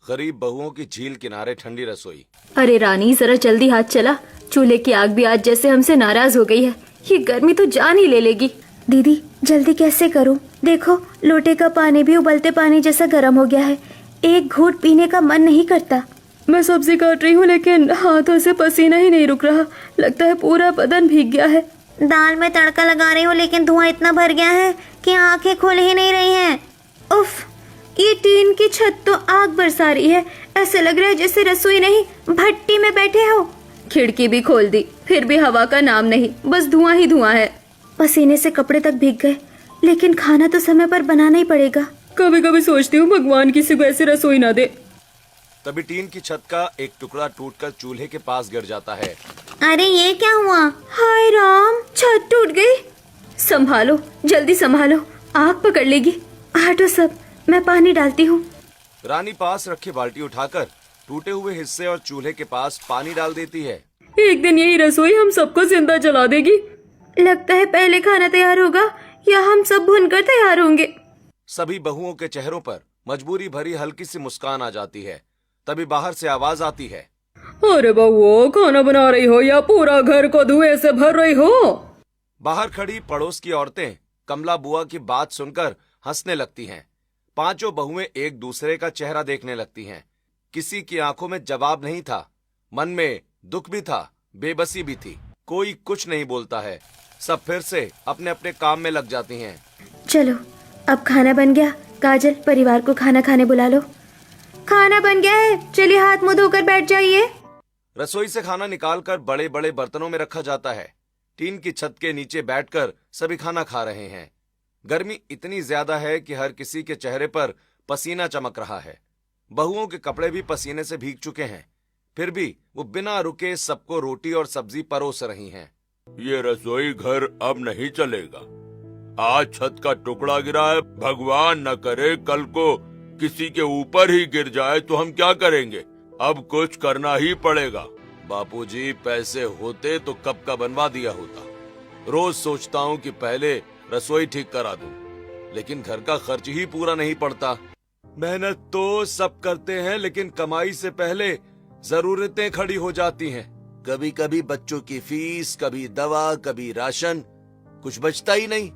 गरीब बहुओं की झील किनारे ठंडी रसोई। अरे रानी, जरा जल्दी हाथ चला। चूल्हे की आग भी आज जैसे हमसे नाराज हो गई है। ये गर्मी तो जान ही ले लेगी। दीदी, जल्दी कैसे करूं? देखो, लोटे का पानी भी उबलते पानी जैसा गर्म हो गया है। एक घूंट पीने का मन नहीं करता। मैं सब्जी काट रही हूँ, लेकिन हाथों से पसीना ही नहीं रुक रहा। लगता है पूरा बदन भीग गया है। दाल में तड़का लगा रही हूँ, लेकिन धुआं इतना भर गया है कि आंखें खुल ही नहीं रही हैं। उफ, ये टीन की छत तो आग बरसा रही है। ऐसे लग रहा है जैसे रसोई नहीं, भट्टी में बैठे हो। खिड़की भी खोल दी, फिर भी हवा का नाम नहीं, बस धुआं ही धुआं है। पसीने से कपड़े तक भीग गए, लेकिन खाना तो समय पर बनाना ही पड़ेगा। कभी कभी सोचती हूँ भगवान किसी को ऐसी रसोई ना दे। तभी टीन की छत का एक टुकड़ा टूटकर चूल्हे के पास गिर जाता है। अरे ये क्या हुआ? हाय राम, छत टूट गई। संभालो, जल्दी संभालो, आग पकड़ लेगी। हटो सब, मैं पानी डालती हूँ। रानी पास रखी बाल्टी उठाकर टूटे हुए हिस्से और चूल्हे के पास पानी डाल देती है। एक दिन यही रसोई हम सबको जिंदा जला देगी। लगता है पहले खाना तैयार होगा या हम सब भूनकर तैयार होंगे। सभी बहुओं के चेहरों पर मजबूरी भरी हल्की सी मुस्कान आ जाती है। तभी बाहर से आवाज आती है, अरे बहुओं, खाना बना रही हो या पूरा घर को धुएं से भर रही हो? बाहर खड़ी पड़ोस की औरतें कमला बुआ की बात सुनकर हंसने लगती हैं। पांचों बहुएं एक दूसरे का चेहरा देखने लगती हैं। किसी की आंखों में जवाब नहीं था, मन में दुख भी था, बेबसी भी थी। कोई कुछ नहीं बोलता है। सब फिर से अपने अपने काम में लग जाती हैं। चलो, अब खाना बन गया। काजल, परिवार को खाना खाने बुला लो। खाना बन गया है, चलिए हाथ मुंह धोकर बैठ जाइए। रसोई से खाना निकालकर बड़े बड़े बर्तनों में रखा जाता है। टीन की छत के नीचे बैठकर सभी खाना खा रहे हैं। गर्मी इतनी ज्यादा है कि हर किसी के चेहरे पर पसीना चमक रहा है। बहुओं के कपड़े भी पसीने से भीग चुके हैं, फिर भी वो बिना रुके सबको रोटी और सब्जी परोस रही हैं। ये रसोई घर अब नहीं चलेगा। आज छत का टुकड़ा गिरा है, भगवान न करे कल को किसी के ऊपर ही गिर जाए तो हम क्या करेंगे? अब कुछ करना ही पड़ेगा। बापूजी, पैसे होते तो कब का बनवा दिया होता। रोज सोचता हूँ कि पहले रसोई ठीक करा दूं, लेकिन घर का खर्च ही पूरा नहीं पड़ता। मेहनत तो सब करते हैं, लेकिन कमाई से पहले जरूरतें खड़ी हो जाती हैं। कभी कभी बच्चों की फीस, कभी दवा, कभी राशन, कुछ बचता ही नहीं।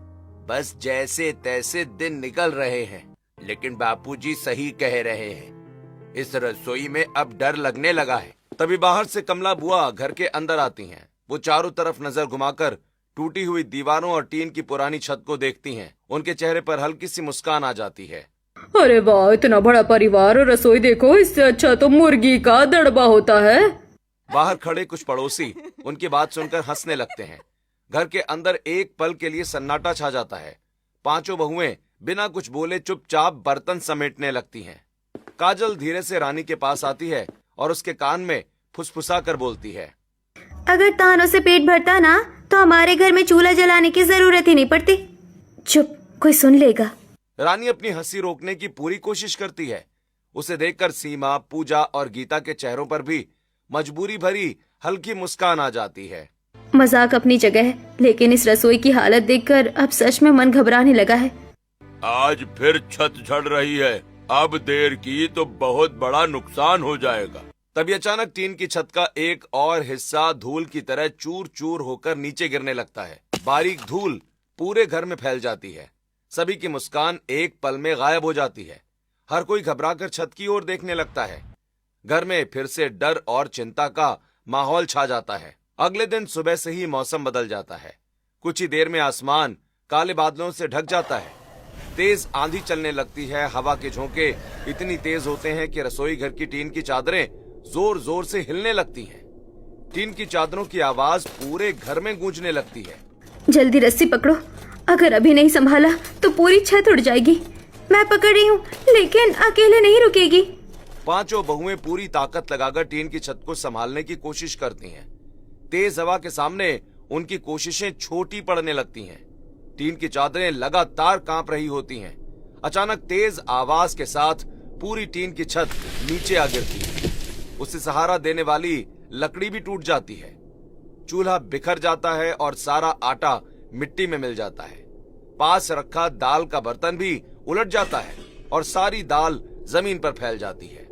बस जैसे तैसे दिन निकल रहे हैं। लेकिन बापूजी सही कह रहे हैं, इस रसोई में अब डर लगने लगा है। तभी बाहर से कमला बुआ घर के अंदर आती हैं। वो चारों तरफ नजर घुमाकर टूटी हुई दीवारों और टीन की पुरानी छत को देखती हैं। उनके चेहरे पर हल्की सी मुस्कान आ जाती है। अरे वाह, इतना बड़ा परिवार और रसोई देखो, इससे अच्छा तो मुर्गी का दड़बा होता है। बाहर खड़े कुछ पड़ोसी उनकी बात सुनकर हंसने लगते हैं। घर के अंदर एक पल के लिए सन्नाटा छा जाता है। पांचों बहुएं बिना कुछ बोले चुपचाप बर्तन समेटने लगती हैं। काजल धीरे से रानी के पास आती है और उसके कान में फुसफुसा कर बोलती है, अगर तानों से पेट भरता ना तो हमारे घर में चूल्हा जलाने की जरूरत ही नहीं पड़ती। चुप, कोई सुन लेगा। रानी अपनी हंसी रोकने की पूरी कोशिश करती है। उसे देखकर सीमा, पूजा और गीता के चेहरों पर भी मजबूरी भरी हल्की मुस्कान आ जाती है। मजाक अपनी जगह है, लेकिन इस रसोई की हालत देखकर अब सच में मन घबराने लगा है। आज फिर छत झड़ रही है। अब देर की तो बहुत बड़ा नुकसान हो जाएगा। तभी अचानक टीन की छत का एक और हिस्सा धूल की तरह चूर चूर होकर नीचे गिरने लगता है। बारीक धूल पूरे घर में फैल जाती है। सभी की मुस्कान एक पल में गायब हो जाती है। हर कोई घबराकर छत की ओर देखने लगता है। घर में फिर से डर और चिंता का माहौल छा जाता है। अगले दिन सुबह से ही मौसम बदल जाता है। कुछ ही देर में आसमान काले बादलों से ढक जाता है। तेज आंधी चलने लगती है। हवा के झोंके इतनी तेज होते हैं कि रसोई घर की टीन की चादरें जोर जोर से हिलने लगती हैं। टीन की चादरों की आवाज पूरे घर में गूंजने लगती है। जल्दी रस्सी पकड़ो, अगर अभी नहीं संभाला तो पूरी छत उड़ जाएगी। मैं पकड़ रही हूँ, लेकिन अकेले नहीं रुकेगी। पांचों बहुएं पूरी ताकत लगाकर टीन की छत को संभालने की कोशिश करती हैं। तेज हवा के सामने उनकी कोशिशें छोटी पड़ने लगती हैं। टीन की चादरें लगातार कांप रही होती हैं। अचानक तेज आवाज के साथ पूरी टीन की छत नीचे आ गिरती है। उसे सहारा देने वाली लकड़ी भी टूट जाती है। चूल्हा बिखर जाता है और सारा आटा मिट्टी में मिल जाता है। पास रखा दाल का बर्तन भी उलट जाता है और सारी दाल जमीन पर फैल जाती है।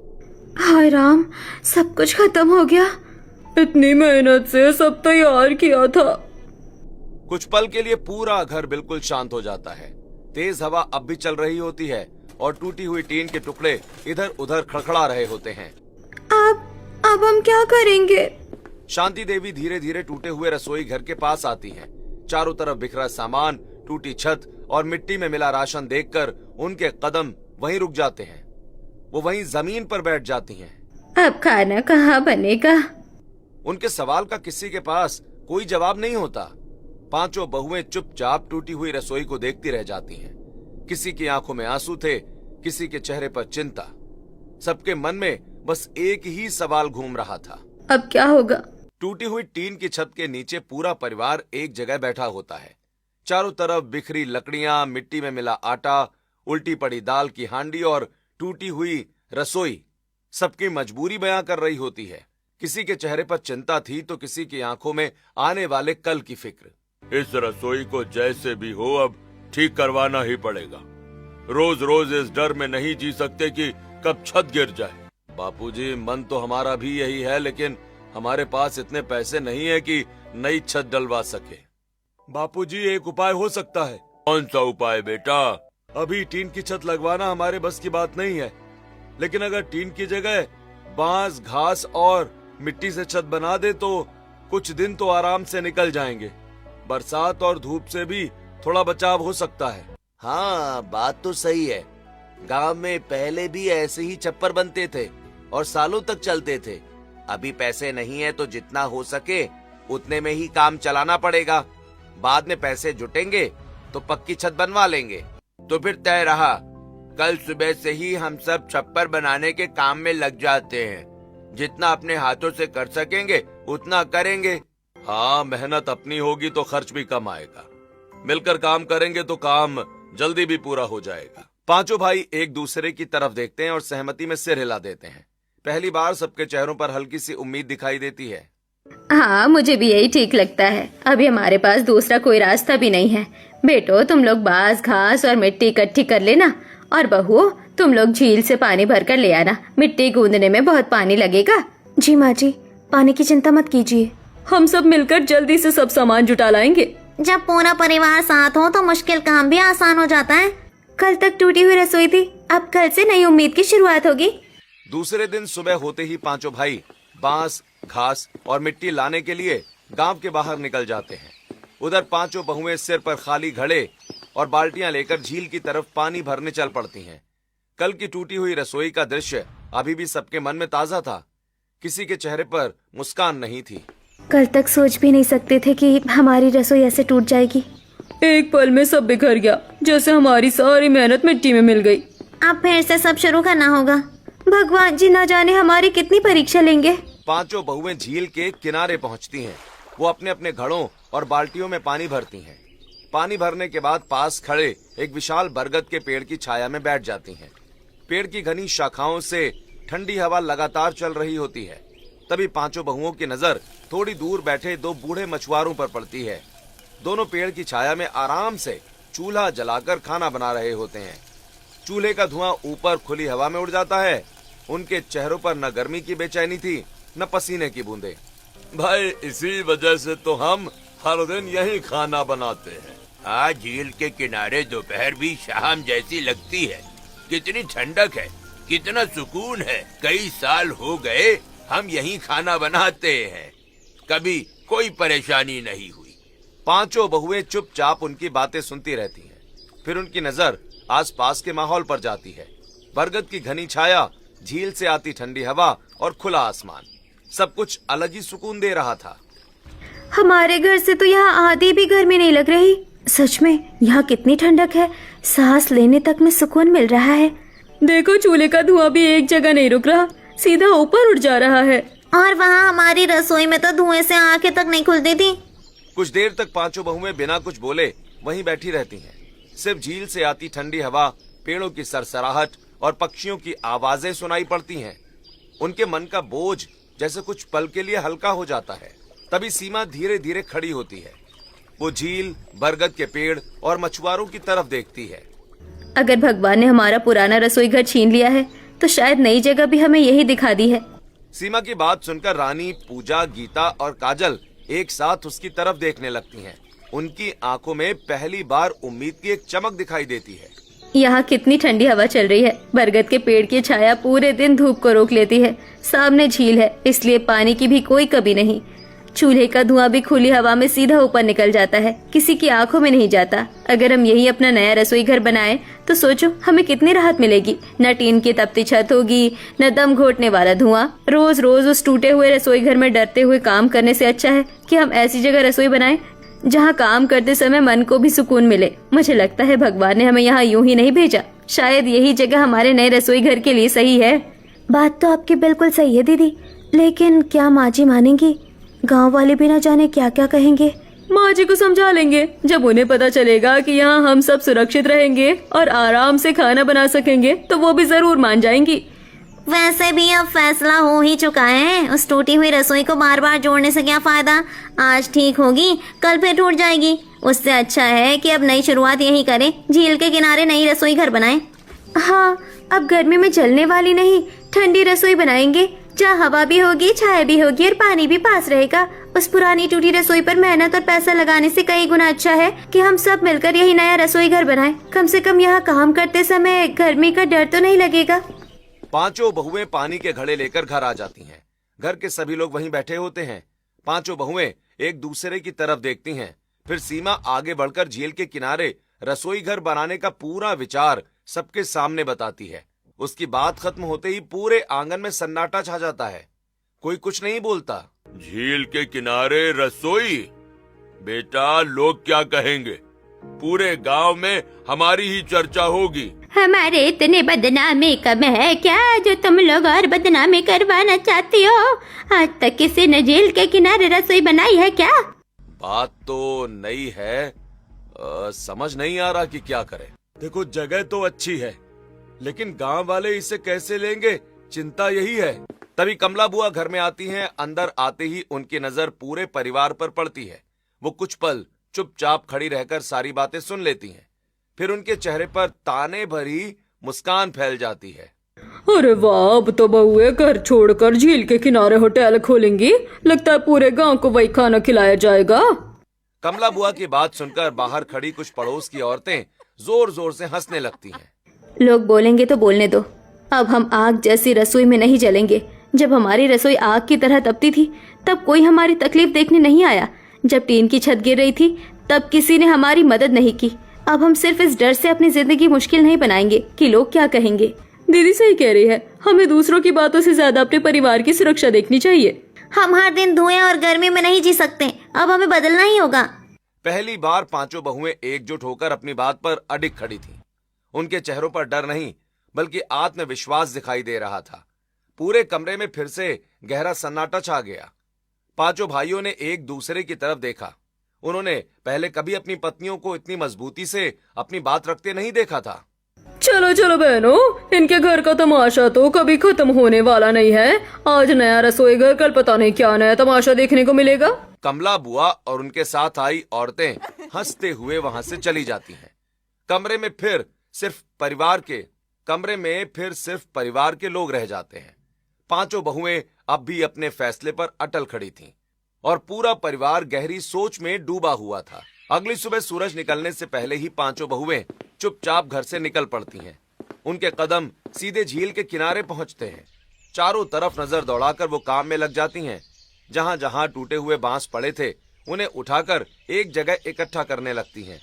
हाय राम, सब कुछ खत्म हो गया। इतनी मेहनत से सब तैयार किया था। कुछ पल के लिए पूरा घर बिल्कुल शांत हो जाता है। तेज हवा अब भी चल रही होती है और टूटी हुई टीन के टुकड़े इधर उधर खड़खड़ा रहे होते हैं। अब हम क्या करेंगे? शांति देवी धीरे धीरे टूटे हुए रसोई घर के पास आती हैं। चारों तरफ बिखरा सामान, टूटी छत और मिट्टी में मिला राशन देखकर उनके कदम वहीं रुक जाते हैं। वो वहीं जमीन पर बैठ जाती हैं। अब खाना कहाँ बनेगा? उनके सवाल का किसी के पास कोई जवाब नहीं होता। पांचों बहुएं चुपचाप टूटी हुई रसोई को देखती रह जाती हैं। किसी की आंखों में आंसू थे, किसी के चेहरे पर चिंता। सबके मन में बस एक ही सवाल घूम रहा था, अब क्या होगा? टूटी हुई टीन की छत के नीचे पूरा परिवार एक जगह बैठा होता है। चारों तरफ बिखरी लकड़ियां, मिट्टी में मिला आटा, उल्टी पड़ी दाल की हांडी और टूटी हुई रसोई सबकी मजबूरी बयां कर रही होती है। किसी के चेहरे पर चिंता थी तो किसी की आंखों में आने वाले कल की फिक्र। इस रसोई को जैसे भी हो अब ठीक करवाना ही पड़ेगा। रोज रोज इस डर में नहीं जी सकते कि कब छत गिर जाए। बापूजी, मन तो हमारा भी यही है, लेकिन हमारे पास इतने पैसे नहीं है कि नई छत डलवा सके। बापूजी, एक उपाय हो सकता है। कौन सा उपाय बेटा? अभी टीन की छत लगवाना हमारे बस की बात नहीं है, लेकिन अगर टीन की जगह बांस, घास और मिट्टी से छत बना दे तो कुछ दिन तो आराम से निकल जाएंगे। बरसात और धूप से भी थोड़ा बचाव हो सकता है। हाँ, बात तो सही है। गांव में पहले भी ऐसे ही छप्पर बनते थे और सालों तक चलते थे। अभी पैसे नहीं है तो जितना हो सके उतने में ही काम चलाना पड़ेगा। बाद में पैसे जुटेंगे तो पक्की छत बनवा लेंगे। तो फिर तय रहा, कल सुबह से ही हम सब छप्पर बनाने के काम में लग जाते हैं। जितना अपने हाथों से कर सकेंगे उतना करेंगे। हाँ, मेहनत अपनी होगी तो खर्च भी कम आएगा। मिलकर काम करेंगे तो काम जल्दी भी पूरा हो जाएगा। पांचों भाई एक दूसरे की तरफ देखते हैं और सहमति में सिर हिला देते हैं। पहली बार सबके चेहरों पर हल्की सी उम्मीद दिखाई देती है। हाँ, मुझे भी यही ठीक लगता है। अभी हमारे पास दूसरा कोई रास्ता भी नहीं है। बेटो, तुम लोग बांस, घास और मिट्टी इकट्ठी कर लेना, और बहुओं, तुम लोग झील से पानी भर कर ले आना। मिट्टी गूंदने में बहुत पानी लगेगा। जी माँ जी, पानी की चिंता मत कीजिए, हम सब मिलकर जल्दी से सब सामान जुटा लाएंगे। जब पूरा परिवार साथ हो तो मुश्किल काम भी आसान हो जाता है। कल तक टूटी हुई रसोई थी, अब कल से नई उम्मीद की शुरुआत होगी। दूसरे दिन सुबह होते ही पांचों भाई बांस, घास और मिट्टी लाने के लिए गांव के बाहर निकल जाते हैं। उधर पांचों बहुएं सिर पर खाली घड़े और बाल्टियां लेकर झील की तरफ पानी भरने चल पड़ती हैं। कल की टूटी हुई रसोई का दृश्य अभी भी सबके मन में ताजा था। किसी के चेहरे पर मुस्कान नहीं थी। कल तक सोच भी नहीं सकते थे कि हमारी रसोई ऐसे टूट जाएगी। एक पल में सब बिखर गया, जैसे हमारी सारी मेहनत मिट्टी में मिल गई। अब फिर से सब शुरू करना होगा। भगवान जी न जाने हमारी कितनी परीक्षा लेंगे। पांचों बहुएं झील के किनारे पहुंचती हैं। वो अपने अपने घड़ों और बाल्टियों में पानी भरती हैं। पानी भरने के बाद पास खड़े एक विशाल बरगद के पेड़ की छाया में बैठ जाती हैं। पेड़ की घनी शाखाओं से ठंडी हवा लगातार चल रही होती है। तभी पांचों बहुओं की नजर थोड़ी दूर बैठे दो बूढ़े मछुआरों पर पड़ती है। दोनों पेड़ की छाया में आराम से चूल्हा जलाकर खाना बना रहे होते हैं। चूल्हे का धुआं ऊपर खुली हवा में उड़ जाता है। उनके चेहरों पर न गर्मी की बेचैनी थी, न पसीने की बूंदें। भाई, इसी वजह से तो हम हर दिन यही खाना बनाते हैं। आज झील के किनारे दोपहर भी शाम जैसी लगती है। कितनी ठंडक है, कितना सुकून है। कई साल हो गए हम यही खाना बनाते हैं, कभी कोई परेशानी नहीं हुई। पांचों बहुएं चुपचाप उनकी बातें सुनती रहती हैं। फिर उनकी नजर आसपास के माहौल पर जाती है। बरगद की घनी छाया, झील से आती ठंडी हवा और खुला आसमान, सब कुछ अलग ही सुकून दे रहा था। हमारे घर से तो यहाँ आधी भी गर्मी नहीं लग रही। सच में यहाँ कितनी ठंडक है, सांस लेने तक में सुकून मिल रहा है। देखो, चूल्हे का धुआं भी एक जगह नहीं रुक रहा, सीधा ऊपर उठ जा रहा है। और वहाँ हमारी रसोई में तो धुएं से आंखें तक नहीं खुलती थी। कुछ देर तक पांचों बहुएं बिना कुछ बोले वहीं बैठी रहती हैं। सिर्फ झील से आती ठंडी हवा, पेड़ों की सरसराहट और पक्षियों की आवाजें सुनाई पड़ती हैं। उनके मन का बोझ जैसे कुछ पल के लिए हल्का हो जाता है। तभी सीमा धीरे धीरे खड़ी होती है। वो झील, बरगद के पेड़ और मछुआरों की तरफ देखती है। अगर भगवान ने हमारा पुराना रसोई घर छीन लिया है तो शायद नई जगह भी हमें यही दिखा दी है। सीमा की बात सुनकर रानी, पूजा, गीता और काजल एक साथ उसकी तरफ देखने लगती हैं। उनकी आंखों में पहली बार उम्मीद की एक चमक दिखाई देती है। यहाँ कितनी ठंडी हवा चल रही है। बरगद के पेड़ की छाया पूरे दिन धूप को रोक लेती है। सामने झील है, इसलिए पानी की भी कोई कमी नहीं। चूल्हे का धुआं भी खुली हवा में सीधा ऊपर निकल जाता है, किसी की आंखों में नहीं जाता। अगर हम यही अपना नया रसोई घर बनाएं, तो सोचो हमें कितनी राहत मिलेगी। न टीन की तपती छत होगी, न दम घोटने वाला धुआं। रोज रोज उस टूटे हुए रसोई घर में डरते हुए काम करने से अच्छा है कि हम ऐसी जगह रसोई बनाएं जहाँ काम करते समय मन को भी सुकून मिले। मुझे लगता है भगवान ने हमें यहाँ यूं ही नहीं भेजा, शायद यही जगह हमारे नए रसोई घर के लिए सही है। बात तो आपकी बिल्कुल सही है दीदी, लेकिन क्या माँ जी मानेंगी? गांव वाले भी ना जाने क्या क्या कहेंगे। माँ जी को समझा लेंगे। जब उन्हें पता चलेगा कि यहाँ हम सब सुरक्षित रहेंगे और आराम से खाना बना सकेंगे, तो वो भी जरूर मान जाएंगी। वैसे भी अब फैसला हो ही चुका है। उस टूटी हुई रसोई को बार बार जोड़ने से क्या फायदा? आज ठीक होगी, कल फिर टूट जाएगी। उससे अच्छा है कि अब नई शुरुआत यही करें, झील के किनारे नई रसोई घर बनाएं। हाँ, अब गर्मी में जलने वाली नहीं, ठंडी रसोई बनाएंगे, जहाँ हवा भी होगी, छाया भी होगी और पानी भी पास रहेगा। उस पुरानी टूटी रसोई पर मेहनत और पैसा लगाने से कई गुना अच्छा है कि हम सब मिलकर यही नया रसोई घर बनाएं। कम से कम यहाँ काम करते समय गर्मी का डर तो नहीं लगेगा। पांचों बहुएं पानी के घड़े लेकर घर आ जाती हैं। घर के सभी लोग वहीं बैठे होते हैं। पांचों बहुएं एक दूसरे की तरफ देखती हैं। फिर सीमा आगे बढ़कर झील के किनारे रसोई घर बनाने का पूरा विचार सबके सामने बताती है। उसकी बात खत्म होते ही पूरे आंगन में सन्नाटा छा जाता है। कोई कुछ नहीं बोलता। झील के किनारे रसोई? बेटा, लोग क्या कहेंगे? पूरे गांव में हमारी ही चर्चा होगी। हमारे इतने बदनामी कम है क्या जो तुम लोग और बदनामी करवाना चाहती हो? आज तक किसी ने झील के किनारे रसोई बनाई है क्या? बात तो नई है, समझ नहीं आ रहा कि क्या करें। देखो, जगह तो अच्छी है, लेकिन गांव वाले इसे कैसे लेंगे, चिंता यही है। तभी कमला बुआ घर में आती हैं। अंदर आते ही उनकी नजर पूरे परिवार पर पड़ती है। वो कुछ पल चुपचाप खड़ी रहकर सारी बातें सुन लेती हैं। फिर उनके चेहरे पर ताने भरी मुस्कान फैल जाती है। अरे वाह, अब तो बहुए घर छोड़कर झील के किनारे होटल खोलेंगी। लगता है पूरे गांव को वही खाना खिलाया जाएगा। कमला बुआ की बात सुनकर बाहर खड़ी कुछ पड़ोस की औरतें जोर जोर से हंसने लगती हैं। लोग बोलेंगे तो बोलने दो, अब हम आग जैसी रसोई में नहीं जलेंगे। जब हमारी रसोई आग की तरह तपती थी, तब कोई हमारी तकलीफ देखने नहीं आया। जब टीन की छत गिर रही थी, तब किसी ने हमारी मदद नहीं की। अब हम सिर्फ इस डर से अपनी जिंदगी मुश्किल नहीं बनाएंगे कि लोग क्या कहेंगे। दीदी सही कह रही है, हमें दूसरों की बातों से ज्यादा अपने परिवार की सुरक्षा देखनी चाहिए। हम हर दिन धुएं और गर्मी में नहीं जी सकते, अब हमें बदलना ही होगा। पहली बार पांचों बहुएं एकजुट होकर अपनी बात पर अडिग खड़ी थीं। उनके चेहरों पर डर नहीं, बल्कि आत्मविश्वास दिखाई दे रहा था। पूरे कमरे में फिर से गहरा सन्नाटा छा गया। पांचों भाइयों ने एक दूसरे की तरफ देखा। उन्होंने पहले कभी अपनी पत्नियों को इतनी मजबूती से अपनी बात रखते नहीं देखा था। चलो चलो बहनों, इनके घर का तमाशा तो कभी खत्म होने वाला नहीं है। आज नया रसोई घर, कल पता नहीं क्या नया तमाशा देखने को मिलेगा। कमला बुआ और उनके साथ आई औरतें हंसते हुए वहां से चली जाती हैं। कमरे में फिर सिर्फ परिवार के लोग रह जाते हैं। पांचों बहुएं अब भी अपने फैसले पर अटल खड़ी थीं और पूरा परिवार गहरी सोच में डूबा हुआ था। अगली सुबह सूरज निकलने से पहले ही पांचों बहुएं चुपचाप घर से निकल पड़ती हैं। उनके कदम सीधे झील के किनारे पहुंचते हैं। चारों तरफ नजर दौड़ाकर वो काम में लग जाती हैं। जहां जहां टूटे हुए बांस पड़े थे, उन्हें उठाकर एक जगह इकट्ठा करने लगती हैं।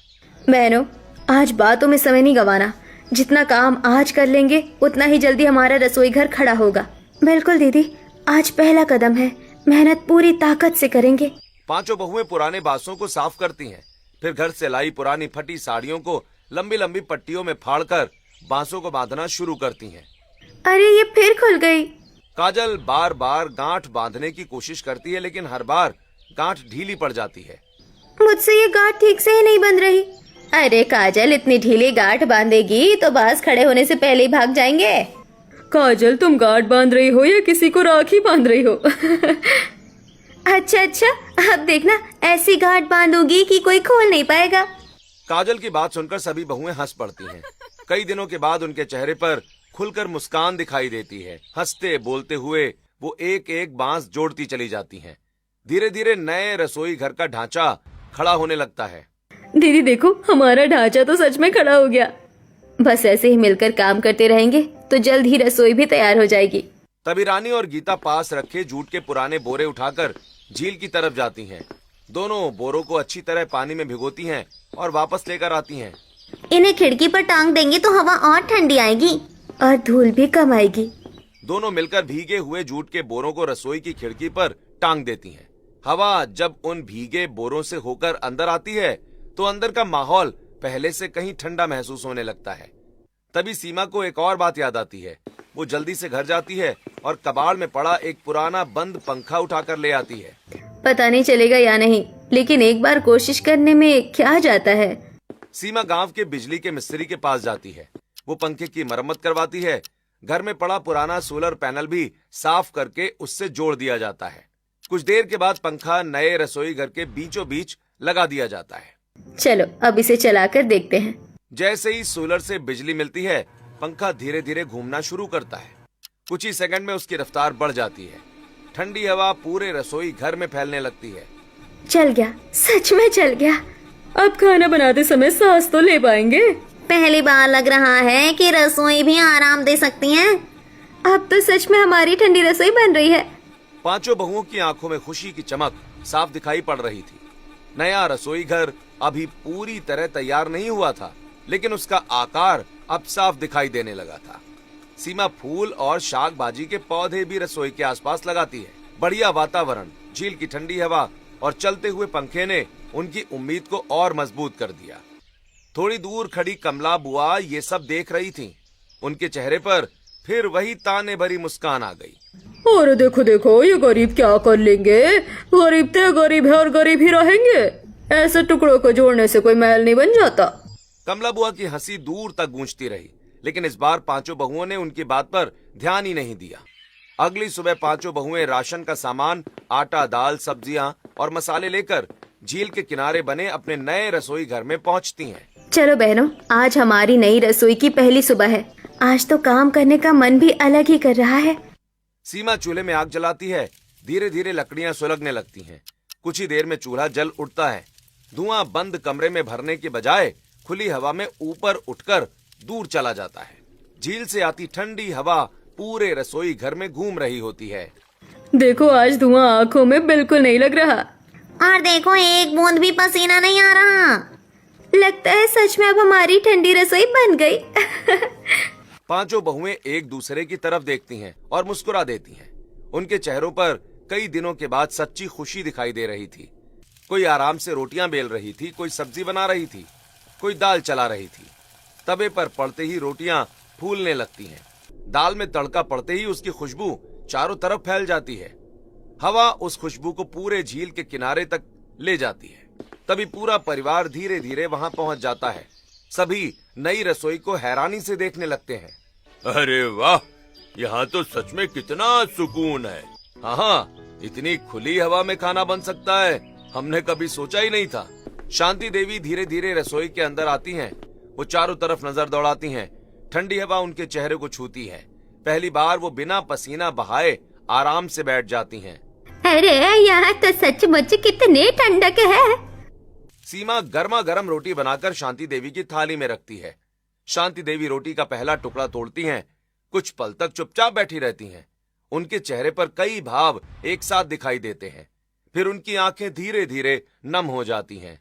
बहनों, आज बातों में समय नहीं गंवाना। जितना काम आज कर लेंगे, उतना ही जल्दी हमारा रसोई घर खड़ा होगा। बिल्कुल दीदी, आज पहला कदम है, मेहनत पूरी ताकत से करेंगे। पांचों बहुएं पुराने बांसों को साफ करती हैं। फिर घर से लाई पुरानी फटी साड़ियों को लंबी लंबी पट्टियों में फाड़कर बांसों को बांधना शुरू करती हैं। अरे, ये फिर खुल गई। काजल बार बार गांठ बांधने की कोशिश करती है, लेकिन हर बार गांठ ढीली पड़ जाती है। मुझसे ये गांठ ठीक से ही नहीं बंध रही। अरे काजल, इतनी ढीली गांठ बांधेगी तो बांस खड़े होने से पहले ही भाग जाएंगे। काजल, तुम गांठ बांध रही हो या किसी को राखी बांध रही हो? अच्छा, अब देखना, ऐसी गांठ बांधूंगी कि कोई खोल नहीं पाएगा। काजल की बात सुनकर सभी बहुएं हंस पड़ती हैं। कई दिनों के बाद उनके चेहरे पर खुलकर मुस्कान दिखाई देती है। हंसते बोलते हुए वो एक एक बांस जोड़ती चली जाती हैं। धीरे धीरे नए रसोई घर का ढांचा खड़ा होने लगता है। दीदी देखो, हमारा ढांचा तो सच में खड़ा हो गया। बस ऐसे ही मिलकर काम करते रहेंगे तो जल्द ही रसोई भी तैयार हो जाएगी। तभी रानी और गीता पास रखे जूट के पुराने बोरे उठाकर झील की तरफ जाती हैं। दोनों बोरों को अच्छी तरह पानी में भिगोती हैं और वापस लेकर आती हैं। इन्हें खिड़की पर टांग देंगे तो हवा और ठंडी आएगी और धूल भी कम आएगी। दोनों मिलकर भीगे हुए जूट के बोरों को रसोई की खिड़की पर टांग देती हैं। हवा जब उन भीगे बोरों से होकर अंदर आती है तो अंदर का माहौल पहले से कहीं ठंडा महसूस होने लगता है। तभी सीमा को एक और बात याद आती है। वो जल्दी से घर जाती है और कबाड़ में पड़ा एक पुराना बंद पंखा उठाकर ले आती है। पता नहीं चलेगा या नहीं, लेकिन एक बार कोशिश करने में क्या जाता है। सीमा गांव के बिजली के मिस्त्री के पास जाती है। वो पंखे की मरम्मत करवाती है। घर में पड़ा पुराना सोलर पैनल भी साफ करके उससे जोड़ दिया जाता है। कुछ देर के बाद पंखा नए रसोई घर के बीचों बीच लगा दिया जाता है। चलो अब इसे चलाकर देखते हैं। जैसे ही सोलर से बिजली मिलती है, पंखा धीरे धीरे घूमना शुरू करता है। कुछ ही सेकंड में उसकी रफ्तार बढ़ जाती है। ठंडी हवा पूरे रसोई घर में फैलने लगती है। चल गया, सच में चल गया। अब खाना बनाते समय सांस तो ले पाएंगे। पहली बार लग रहा है कि रसोई भी आराम दे सकती है। अब तो सच में हमारी ठंडी रसोई बन रही है। पांचों बहुओं की आंखों में खुशी की चमक साफ दिखाई पड़ रही थी। नया रसोई घर अभी पूरी तरह तैयार नहीं हुआ था, लेकिन उसका आकार अब साफ दिखाई देने लगा था। सीमा फूल और शाक भाजी के पौधे भी रसोई के आसपास लगाती है। बढ़िया वातावरण, झील की ठंडी हवा और चलते हुए पंखे ने उनकी उम्मीद को और मजबूत कर दिया। थोड़ी दूर खड़ी कमला बुआ ये सब देख रही थीं। उनके चेहरे पर फिर वही ताने भरी मुस्कान आ गई। और देखो देखो, ये गरीब क्या कर लेंगे। गरीब तो गरीब है और गरीब ही रहेंगे। ऐसे टुकड़ों को जोड़ने से कोई महल नहीं बन जाता। कमला बुआ की हंसी दूर तक गूंजती रही, लेकिन इस बार पांचों बहुओं ने उनकी बात पर ध्यान ही नहीं दिया। अगली सुबह पांचों बहुएं राशन का सामान, आटा, दाल, सब्जियां और मसाले लेकर झील के किनारे बने अपने नए रसोई घर में पहुंचती हैं। चलो बहनों, आज हमारी नई रसोई की पहली सुबह है। आज तो काम करने का मन भी अलग ही कर रहा है। सीमा चूल्हे में आग जलाती है। धीरे धीरे लकड़ियां सुलगने लगती हैं। कुछ ही देर में चूल्हा जल उठता है। धुआं बंद कमरे में भरने के बजाय खुली हवा में ऊपर उठकर दूर चला जाता है। झील से आती ठंडी हवा पूरे रसोई घर में घूम रही होती है। देखो, आज धुआं आंखों में बिल्कुल नहीं लग रहा। और देखो, एक बूंद भी पसीना नहीं आ रहा। लगता है सच में अब हमारी ठंडी रसोई बन गई। पांचों बहुएं एक दूसरे की तरफ देखती हैं और मुस्कुरा देती हैं। उनके चेहरों पर कई दिनों के बाद सच्ची खुशी दिखाई दे रही थी। कोई आराम से रोटियां बेल रही थी, कोई सब्जी बना रही थी, कोई दाल चला रही थी। तवे पर पड़ते ही रोटियां फूलने लगती हैं। दाल में तड़का पड़ते ही उसकी खुशबू चारों तरफ फैल जाती है। हवा उस खुशबू को पूरे झील के किनारे तक ले जाती है। तभी पूरा परिवार धीरे धीरे वहां पहुंच जाता है। सभी नई रसोई को हैरानी से देखने लगते हैं। अरे वाह, यहाँ तो सच में कितना सुकून है। हाँ, इतनी खुली हवा में खाना बन सकता है, हमने कभी सोचा ही नहीं था। शांति देवी धीरे धीरे रसोई के अंदर आती हैं। वो चारों तरफ नजर दौड़ाती हैं। ठंडी हवा उनके चेहरे को छूती है। पहली बार वो बिना पसीना बहाए आराम से बैठ जाती हैं। अरे यहाँ तो सचमुच कितने ठंडक है। सीमा गर्मा गर्म रोटी बनाकर शांति देवी की थाली में रखती है। शांति देवी रोटी का पहला टुकड़ा तोड़ती हैं। कुछ पल तक चुपचाप बैठी रहती हैं। उनके चेहरे पर कई भाव एक साथ दिखाई देते हैं। फिर उनकी आंखें धीरे धीरे नम हो जाती हैं।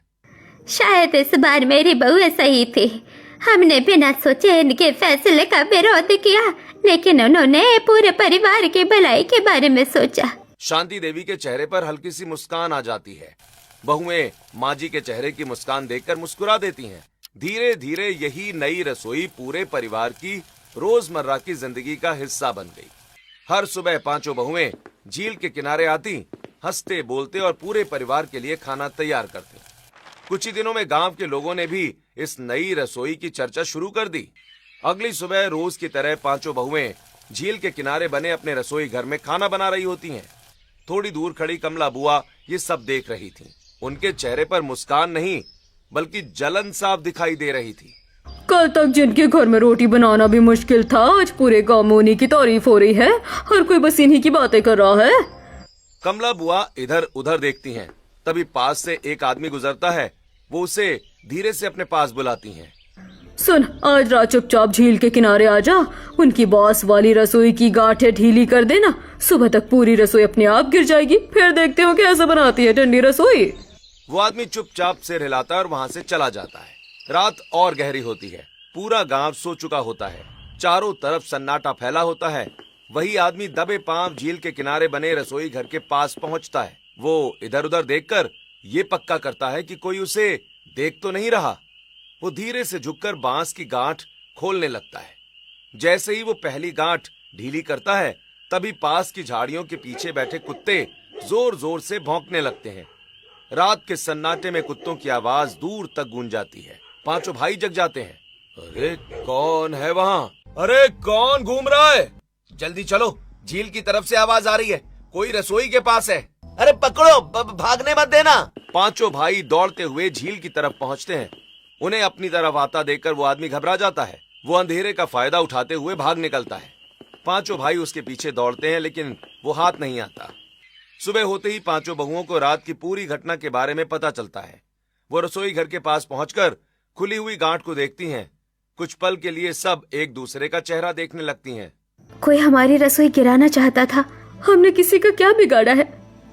शायद इस बार मेरी बहू सही थी। हमने बिना सोचे इनके फैसले का विरोध किया, लेकिन उन्होंने पूरे परिवार की भलाई के बारे में सोचा। शांति देवी के चेहरे पर हल्की सी मुस्कान आ जाती है। बहुएं माँ जी के चेहरे की मुस्कान देखकर मुस्कुरा देती हैं। धीरे धीरे यही नई रसोई पूरे परिवार की रोजमर्रा की जिंदगी का हिस्सा बन गई। हर सुबह पांचों बहुएं झील के किनारे आती, हंसते बोलते और पूरे परिवार के लिए खाना तैयार करते। कुछ ही दिनों में गांव के लोगों ने भी इस नई रसोई की चर्चा शुरू कर दी। अगली सुबह रोज की तरह पांचों बहुएं झील के किनारे बने अपने रसोई घर में खाना बना रही होती हैं। थोड़ी दूर खड़ी कमला बुआ ये सब देख रही थी। उनके चेहरे पर मुस्कान नहीं बल्कि जलन साफ दिखाई दे रही थी। कल तक जिनके घर में रोटी बनाना भी मुश्किल था, आज पूरे गांव में उन्हीं की तारीफ हो रही है। हर कोई बस इन्हीं की बातें कर रहा है। कमला बुआ इधर उधर देखती हैं। तभी पास से एक आदमी गुजरता है। वो उसे धीरे से अपने पास बुलाती हैं। सुन, आज रात चुपचाप झील के किनारे आ जा। उनकी बॉस वाली रसोई की गांठें ढीली कर देना। सुबह तक पूरी रसोई अपने आप गिर जाएगी। फिर देखते हो कैसे बनाती है ठंडी रसोई। वो आदमी चुपचाप सिर हिलाता है और वहाँ से चला जाता है। रात और गहरी होती है। पूरा गांव सो चुका होता है। चारों तरफ सन्नाटा फैला होता है। वही आदमी दबे पांव झील के किनारे बने रसोई घर के पास पहुंचता है। वो इधर उधर देखकर ये पक्का करता है कि कोई उसे देख तो नहीं रहा। वो धीरे से झुककर बांस की गांठ खोलने लगता है। जैसे ही वो पहली गांठ ढीली करता है, तभी पास की झाड़ियों के पीछे बैठे कुत्ते जोर जोर से भौंकने लगते हैं। रात के सन्नाटे में कुत्तों की आवाज दूर तक गूंज जाती है। पांचों भाई जग जाते हैं। अरे कौन है वहाँ? अरे कौन घूम रहा है? जल्दी चलो, झील की तरफ से आवाज आ रही है। कोई रसोई के पास है। अरे पकड़ो, भागने मत देना। पांचों भाई दौड़ते हुए झील की तरफ पहुंचते हैं। उन्हें अपनी तरफ आता देखकर वो आदमी घबरा जाता है। वो अंधेरे का फायदा उठाते हुए भाग निकलता है। पांचों भाई उसके पीछे दौड़ते हैं, लेकिन वो हाथ नहीं आता। सुबह होते ही पांचों बहुओं को रात की पूरी घटना के बारे में पता चलता है। वो रसोई घर के पास पहुंचकर खुली हुई गांठ को देखती हैं। कुछ पल के लिए सब एक दूसरे का चेहरा देखने लगती हैं। कोई हमारी रसोई गिराना चाहता था। हमने किसी का क्या बिगाड़ा है?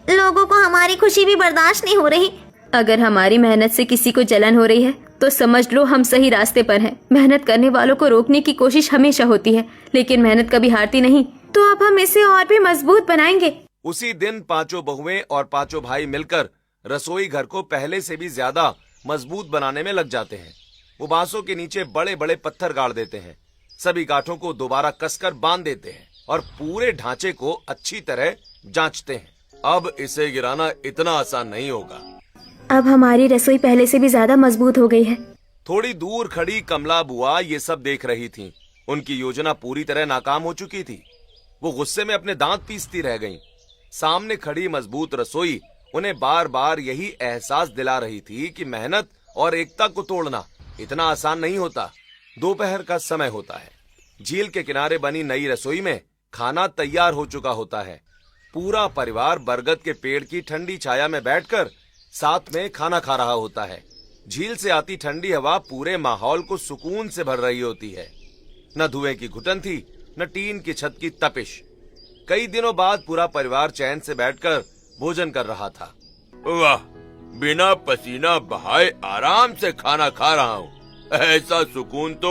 लोगों को हमारी खुशी भी बर्दाश्त नहीं हो रही। अगर हमारी मेहनत से किसी को जलन हो रही है तो समझ लो हम सही रास्ते पर हैं। मेहनत करने वालों को रोकने की कोशिश हमेशा होती है, लेकिन मेहनत कभी हारती नहीं। तो अब हम इसे और भी मजबूत बनाएंगे। उसी दिन पांचों बहुएं और पांचों भाई मिलकर रसोई घर को पहले से भी ज्यादा मजबूत बनाने में लग जाते हैं। वो बांसों के नीचे बड़े बड़े पत्थर गाड़ देते हैं। सभी गांठों को दोबारा कसकर बांध देते हैं और पूरे ढांचे को अच्छी तरह जांचते हैं। अब इसे गिराना इतना आसान नहीं होगा। अब हमारी रसोई पहले से भी ज्यादा मजबूत हो गई है। थोड़ी दूर खड़ी कमला बुआ ये सब देख रही थीं। उनकी योजना पूरी तरह नाकाम हो चुकी थी। वो गुस्से में अपने दांत पीसती रह गईं। सामने खड़ी मजबूत रसोई उन्हें बार बार यही एहसास दिला रही थी कि मेहनत और एकता को तोड़ना इतना आसान नहीं होता। दोपहर का समय होता है। झील के किनारे बनी नई रसोई में खाना तैयार हो चुका होता है। पूरा परिवार बरगद के पेड़ की ठंडी छाया में बैठकर साथ में खाना खा रहा होता है। झील से आती ठंडी हवा पूरे माहौल को सुकून से भर रही होती है। न धुएं की घुटन थी, न टीन की छत की तपिश। कई दिनों बाद पूरा परिवार चैन से बैठकर भोजन कर रहा था। वाह, बिना पसीना बहाए आराम से खाना खा रहा हूँ। ऐसा सुकून तो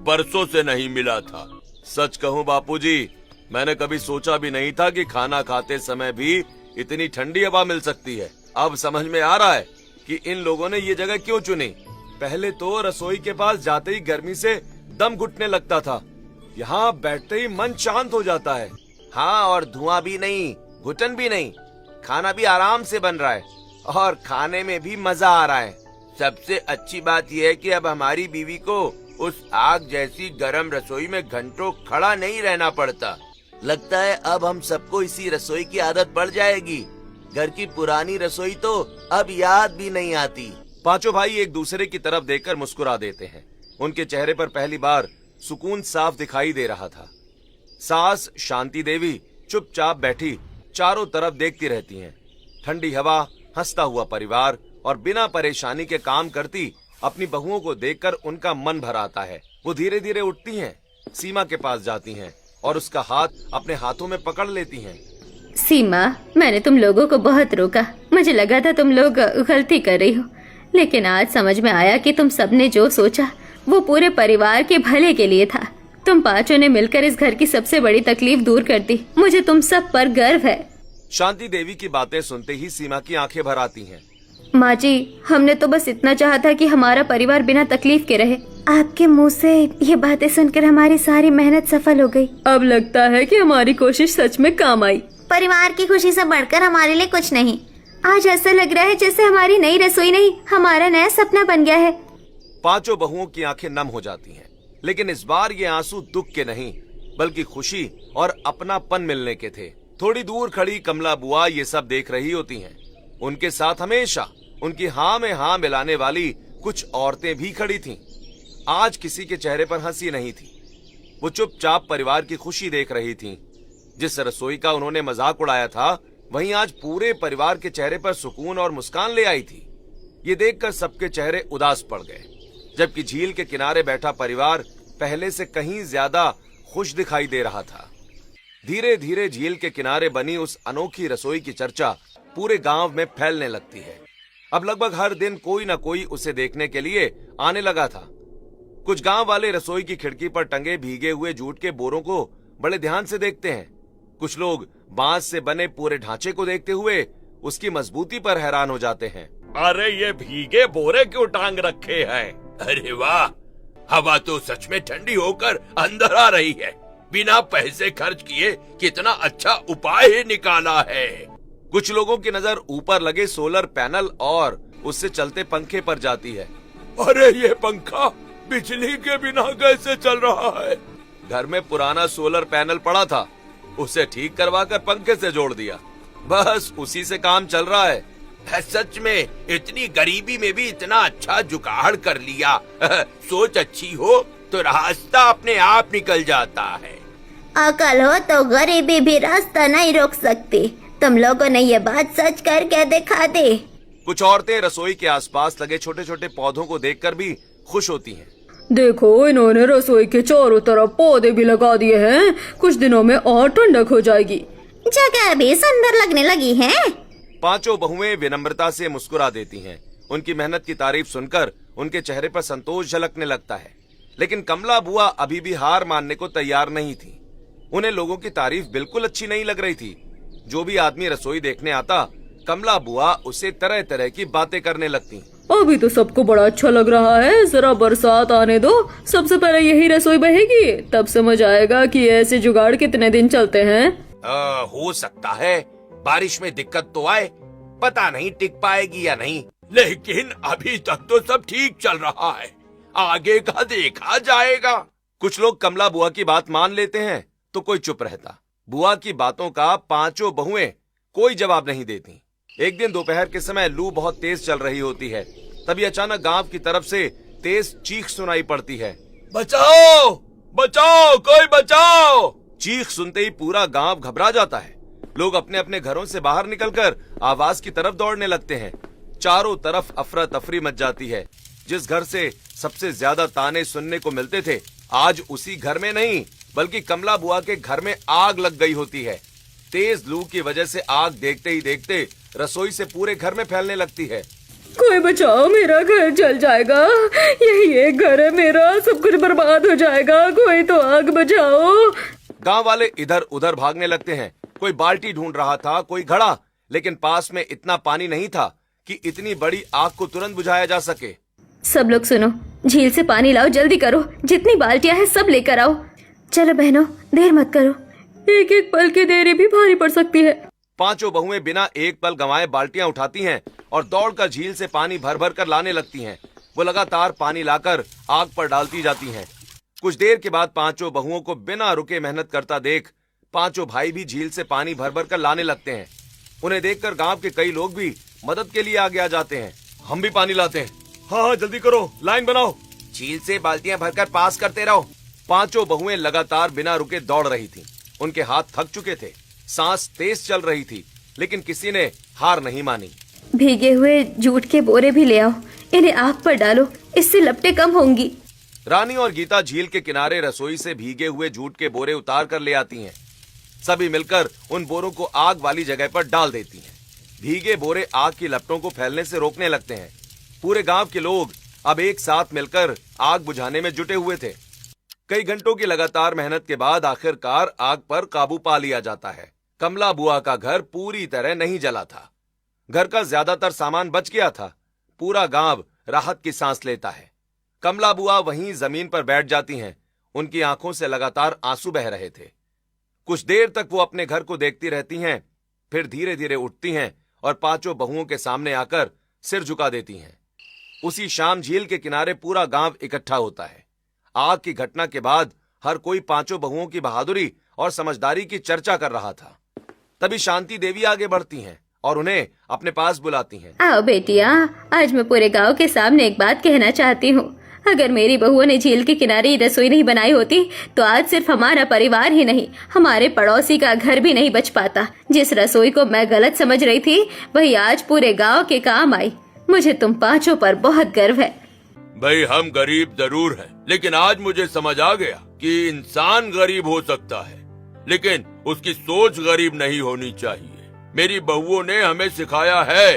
बरसों से नहीं मिला था। सच कहूँ बापूजी, मैंने कभी सोचा भी नहीं था कि खाना खाते समय भी इतनी ठंडी हवा मिल सकती है। अब समझ में आ रहा है कि इन लोगों ने ये जगह क्यों चुनी। पहले तो रसोई के पास जाते ही गर्मी से दम घुटने लगता था। यहाँ बैठते ही मन शांत हो जाता है। हाँ, और धुआं भी नहीं, घुटन भी नहीं। खाना भी आराम से बन रहा है और खाने में भी मजा आ रहा है। सबसे अच्छी बात यह है कि अब हमारी बीवी को उस आग जैसी गर्म रसोई में घंटों खड़ा नहीं रहना पड़ता। लगता है अब हम सबको इसी रसोई की आदत पड़ जाएगी। घर की पुरानी रसोई तो अब याद भी नहीं आती। पांचों भाई एक दूसरे की तरफ देखकर मुस्कुरा देते हैं। उनके चेहरे पर पहली बार सुकून साफ दिखाई दे रहा था। सास शांति देवी चुपचाप बैठी चारों तरफ देखती रहती हैं। ठंडी हवा, हंसता हुआ परिवार और बिना परेशानी के काम करती अपनी बहुओं को देखकर उनका मन भर आता है। वो धीरे धीरे उठती हैं, सीमा के पास जाती हैं और उसका हाथ अपने हाथों में पकड़ लेती हैं। सीमा, मैंने तुम लोगों को बहुत रोका। मुझे लगा था तुम लोग गलती कर रही हो, लेकिन आज समझ में आया कि तुम सबने जो सोचा वो पूरे परिवार के भले के लिए था। तुम पांचों ने मिलकर इस घर की सबसे बड़ी तकलीफ दूर कर दी। मुझे तुम सब पर गर्व है। शांति देवी की बातें सुनते ही सीमा की आंखें भर आती हैं। माँ जी, हमने तो बस इतना चाहा था कि हमारा परिवार बिना तकलीफ के रहे। आपके मुंह से ये बातें सुनकर हमारी सारी मेहनत सफल हो गई। अब लगता है कि हमारी कोशिश सच में काम आई। परिवार की खुशी से बढ़कर हमारे लिए कुछ नहीं। आज ऐसा लग रहा है जैसे हमारी नई रसोई नहीं, हमारा नया सपना बन गया है। पांचों बहुओं की आंखें नम हो जाती हैं, लेकिन इस बार ये आंसू दुख के नहीं बल्कि खुशी और अपनापन मिलने के थे। थोड़ी दूर खड़ी कमला बुआ ये सब देख रही होती हैं। उनके साथ हमेशा उनकी हाँ में हाँ मिलाने वाली कुछ औरतें भी खड़ी थीं। आज किसी के चेहरे पर हंसी नहीं थी। वो चुपचाप परिवार की खुशी देख रही थीं। जिस रसोई का उन्होंने मजाक उड़ाया था, वहीं आज पूरे परिवार के चेहरे पर सुकून और मुस्कान ले आई थी। ये देखकर सबके चेहरे उदास पड़ गए, जबकि झील के किनारे बैठा परिवार पहले से कहीं ज्यादा खुश दिखाई दे रहा था। धीरे धीरे झील के किनारे बनी उस अनोखी रसोई की चर्चा पूरे गांव में फैलने लगती है। अब लगभग हर दिन कोई न कोई उसे देखने के लिए आने लगा था। कुछ गांव वाले रसोई की खिड़की पर टंगे भीगे हुए जूट के बोरों को बड़े ध्यान से देखते हैं। कुछ लोग बांस से बने पूरे ढांचे को देखते हुए उसकी मजबूती पर हैरान हो जाते हैं। अरे ये भीगे बोरे क्यों टांग रखे हैं? अरे वाह, हवा तो सच में ठंडी होकर अंदर आ रही है। बिना पैसे खर्च किए कितना अच्छा उपाय ही निकाला है। कुछ लोगों की नजर ऊपर लगे सोलर पैनल और उससे चलते पंखे पर जाती है। अरे ये पंखा बिजली के बिना कैसे चल रहा है? घर में पुराना सोलर पैनल पड़ा था, उसे ठीक करवाकर पंखे से जोड़ दिया। बस उसी से काम चल रहा है। सच में इतनी गरीबी में भी इतना अच्छा जुगाड़ कर लिया। सोच अच्छी हो तो रास्ता अपने आप निकल जाता है। अकल हो तो गरीबी भी रास्ता नहीं रोक सकती। तुम लोगों ने ये बात सच करके दिखा दी। कुछ औरतें रसोई के आसपास लगे छोटे छोटे पौधों को देखकर भी खुश होती हैं। देखो, इन्होंने रसोई के चारों तरफ पौधे भी लगा दिए हैं। कुछ दिनों में और ठंडक हो जाएगी। जगह भी सुंदर लगने लगी है। पांचों बहुएं विनम्रता से मुस्कुरा देती हैं। उनकी मेहनत की तारीफ सुनकर उनके चेहरे पर संतोष झलकने लगता है। लेकिन कमला बुआ अभी भी हार मानने को तैयार नहीं थी। उन्हें लोगों की तारीफ बिल्कुल अच्छी नहीं लग रही थी। जो भी आदमी रसोई देखने आता, कमला बुआ उसे तरह तरह की बातें करने लगती। अभी तो सबको बड़ा अच्छा लग रहा है, जरा बरसात आने दो, सबसे पहले यही रसोई बहेगी, तब समझ आएगा कि ऐसे जुगाड़ कितने दिन चलते हैं। हो सकता है बारिश में दिक्कत तो आए, पता नहीं टिक पाएगी या नहीं। लेकिन अभी तक तो सब ठीक चल रहा है, आगे का देखा जाएगा। कुछ लोग कमला बुआ की बात मान लेते हैं तो कोई चुप रहता। बुआ की बातों का पांचों बहुएं कोई जवाब नहीं देती। एक दिन दोपहर के समय लू बहुत तेज चल रही होती है। तभी अचानक गांव की तरफ से तेज चीख सुनाई पड़ती है। बचाओ बचाओ, कोई बचाओ। चीख सुनते ही पूरा गांव घबरा जाता है। लोग अपने अपने घरों से बाहर निकलकर आवाज की तरफ दौड़ने लगते हैं। चारों तरफ अफरा तफरी मच जाती है। जिस घर से सबसे ज्यादा ताने सुनने को मिलते थे, आज उसी घर में नहीं बल्कि कमला बुआ के घर में आग लग गई होती है। तेज लू की वजह से आग देखते ही देखते रसोई से पूरे घर में फैलने लगती है। कोई बचाओ, मेरा घर जल जाएगा। यही एक घर है मेरा, सब कुछ बर्बाद हो जाएगा। कोई तो आग बचाओ। गांव वाले इधर उधर भागने लगते हैं। कोई बाल्टी ढूंढ रहा था, कोई घड़ा, लेकिन पास में इतना पानी नहीं था कि इतनी बड़ी आग को तुरंत बुझाया जा सके। सब लोग सुनो, झील से पानी लाओ, जल्दी करो। जितनी बाल्टियां हैं सब लेकर आओ। चलो बहनों, देर मत करो, एक एक पल की देरी भी भारी पड़ सकती है। पांचों बहुएं बिना एक पल गंवाए बाल्टियां उठाती हैं और दौड़कर झील से पानी भर भर कर लाने लगती हैं। वो लगातार पानी लाकर आग पर डालती जाती हैं। कुछ देर के बाद पांचों बहुओं को बिना रुके मेहनत करता देख पांचों भाई भी झील से पानी भर भर कर लाने लगते हैं। उन्हें देखकर गांव के कई लोग भी मदद के लिए आगे आ जाते हैं। हम भी पानी लाते हैं। हाँ हाँ, जल्दी करो, लाइन बनाओ। झील से बाल्टियां भरकर पास करते रहो। पांचों बहुएं लगातार बिना रुके दौड़ रही थीं। उनके हाथ थक चुके थे, सांस तेज चल रही थी, लेकिन किसी ने हार नहीं मानी। भीगे हुए जूट के बोरे भी ले आओ, इन्हें आग पर डालो, इससे लपटें कम होंगी। रानी और गीता झील के किनारे रसोई से भीगे हुए जूट के बोरे उतार कर ले आती हैं। सभी मिलकर उन बोरों को आग वाली जगह पर डाल देती हैं। भीगे बोरे आग की लपटों को फैलने से रोकने लगते हैं। पूरे गांव के लोग अब एक साथ मिलकर आग बुझाने में जुटे हुए थे। कई घंटों की लगातार मेहनत के बाद आखिरकार आग पर काबू पा लिया जाता है। कमला बुआ का घर पूरी तरह नहीं जला था। घर का ज्यादातर सामान बच गया था। पूरा गांव राहत की सांस लेता है। कमला बुआ वहीं जमीन पर बैठ जाती हैं। उनकी आंखों से लगातार आंसू बह रहे थे। कुछ देर तक वो अपने घर को देखती रहती हैं, फिर धीरे धीरे उठती हैं और पांचों बहुओं के सामने आकर सिर झुका देती हैं। उसी शाम झील के किनारे पूरा गांव इकट्ठा होता है। आग की घटना के बाद हर कोई पांचों बहुओं की बहादुरी और समझदारी की चर्चा कर रहा था। तभी शांति देवी आगे बढ़ती हैं और उन्हें अपने पास बुलाती हैं। आओ बेटिया, आज मैं पूरे गांव के सामने एक बात कहना चाहती हूँ। अगर मेरी बहुओं ने झील के किनारे ये रसोई नहीं बनाई होती तो आज सिर्फ हमारा परिवार ही नहीं, हमारे पड़ोसी का घर भी नहीं बच पाता। जिस रसोई को मैं गलत समझ रही थी वही आज पूरे गांव के काम आई। मुझे तुम पांचों पर बहुत गर्व है। भाई हम गरीब जरूर हैं, लेकिन आज मुझे समझ आ गया कि इंसान गरीब हो सकता है लेकिन उसकी सोच गरीब नहीं होनी चाहिए। मेरी बहुओं ने हमें सिखाया है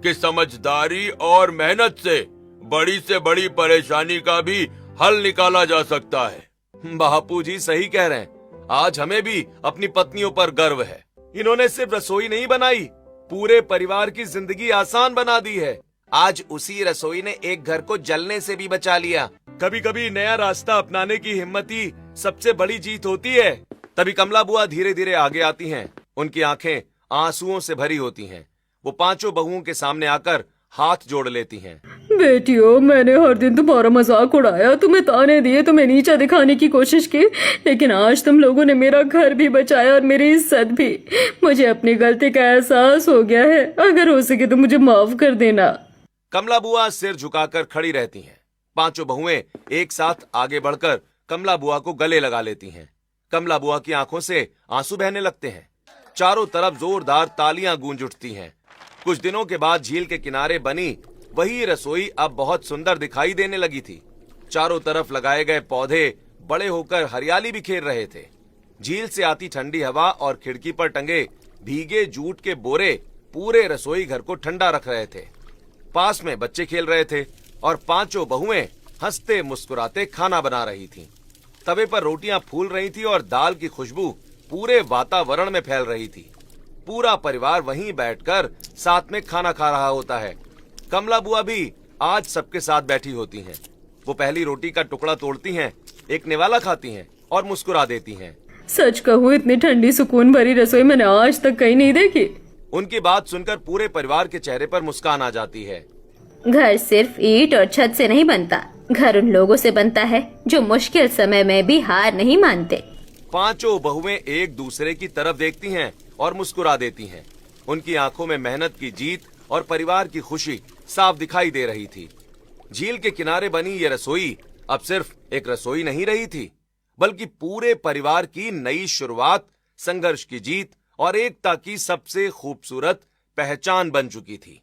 कि समझदारी और मेहनत से बड़ी परेशानी का भी हल निकाला जा सकता है। बापू जी सही कह रहे हैं। आज हमें भी अपनी पत्नियों पर गर्व है। इन्होंने सिर्फ रसोई नहीं बनाई, पूरे परिवार की जिंदगी आसान बना दी है। आज उसी रसोई ने एक घर को जलने से भी बचा लिया। कभी कभी नया रास्ता अपनाने की हिम्मत ही सबसे बड़ी जीत होती है। तभी कमला बुआ धीरे धीरे आगे आती हैं। उनकी आंखें आंसुओं से भरी होती हैं। वो पांचों बहुओं के सामने आकर हाथ जोड़ लेती हैं। बेटियों, मैंने हर दिन तुम्हारा मजाक उड़ाया, तुम्हें ताने दिए, तुम्हें नीचा दिखाने की कोशिश की, लेकिन आज तुम लोगों ने मेरा घर भी बचाया और मेरी इज्जत भी। मुझे अपनी गलती का एहसास हो गया है। अगर हो सके तो मुझे माफ कर देना। कमला बुआ सिर झुकाकर खड़ी रहती हैं। पांचों बहुएं एक साथ आगे बढ़कर कमला बुआ को गले लगा लेती हैं। कमला बुआ की आंखों से आंसू बहने लगते हैं। चारों तरफ जोरदार तालियां गूंज उठती हैं। कुछ दिनों के बाद झील के किनारे बनी वही रसोई अब बहुत सुंदर दिखाई देने लगी थी। चारों तरफ लगाए गए पौधे बड़े होकर हरियाली बिखेर रहे थे। झील से आती ठंडी हवा और खिड़की पर टंगे भीगे जूट के बोरे पूरे रसोई घर को ठंडा रख रहे थे। पास में बच्चे खेल रहे थे और पांचों बहुएं हंसते मुस्कुराते खाना बना रही थीं। तवे पर रोटियां फूल रही थी और दाल की खुशबू पूरे वातावरण में फैल रही थी। पूरा परिवार वहीं बैठकर साथ में खाना खा रहा होता है। कमला बुआ भी आज सबके साथ बैठी होती हैं। वो पहली रोटी का टुकड़ा तोड़ती हैं, एक निवाला खाती हैं और मुस्कुरा देती हैं। सच कहूँ, इतनी ठंडी सुकून भरी रसोई मैंने आज तक कहीं नहीं देखी। उनकी बात सुनकर पूरे परिवार के चेहरे पर मुस्कान आ जाती है। घर सिर्फ ईंट और छत से नहीं बनता, घर उन लोगों से बनता है जो मुश्किल समय में भी हार नहीं मानते। पांचों बहुएं एक दूसरे की तरफ देखती हैं और मुस्कुरा देती हैं। उनकी आंखों में मेहनत की जीत और परिवार की खुशी साफ दिखाई दे रही थी। झील के किनारे बनी ये रसोई अब सिर्फ एक रसोई नहीं रही थी, बल्कि पूरे परिवार की नई शुरुआत, संघर्ष की जीत और एकता की सबसे खूबसूरत पहचान बन चुकी थी।